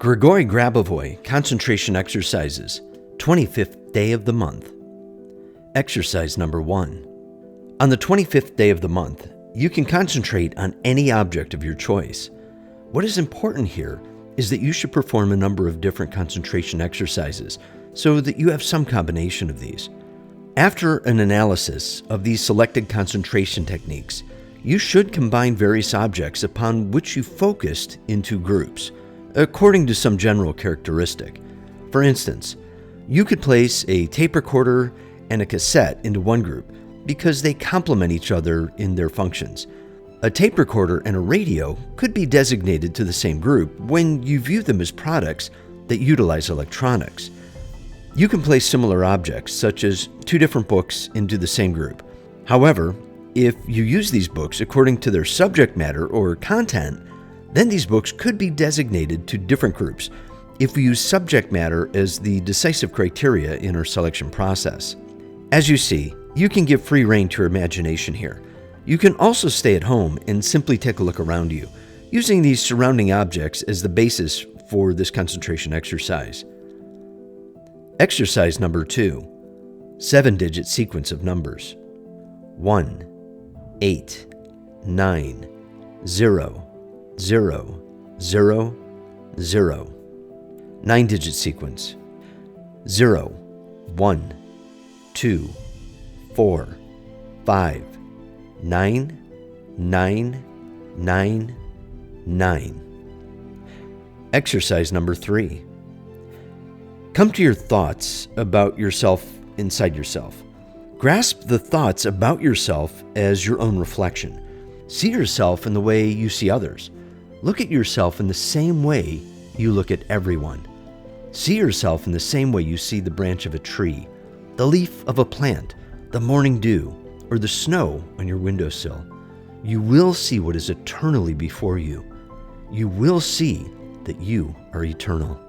Grigori Grabovoi Concentration Exercises, 25th day of the month. Exercise number 1. On the 25th day of the month, you can concentrate on any object of your choice. What is important here is that you should perform a number of different concentration exercises so that you have some combination of these. After an analysis of these selected concentration techniques, you should combine various objects upon which you focused into groups, according to some general characteristic. For instance, you could place a tape recorder and a cassette into one group because they complement each other in their functions. A tape recorder and a radio could be designated to the same group when you view them as products that utilize electronics. You can place similar objects, such as two different books, into the same group. However, if you use these books according to their subject matter or content, then these books could be designated to different groups if we use subject matter as the decisive criteria in our selection process. As you see, you can give free rein to your imagination here. You can also stay at home and simply take a look around you, using these surrounding objects as the basis for this concentration exercise. Exercise number 2. 7-digit sequence of numbers. 1, 8, 9, 0, 0, 0, 0. 9-digit sequence. 0, 1, 2, 4, 5, 9, 9, 9, 9. Exercise number 3. Come to your thoughts about yourself inside yourself. Grasp the thoughts about yourself as your own reflection. See yourself in the way you see others. Look at yourself in the same way you look at everyone. See yourself in the same way you see the branch of a tree, the leaf of a plant, the morning dew, or the snow on your windowsill. You will see what is eternally before you. You will see that you are eternal.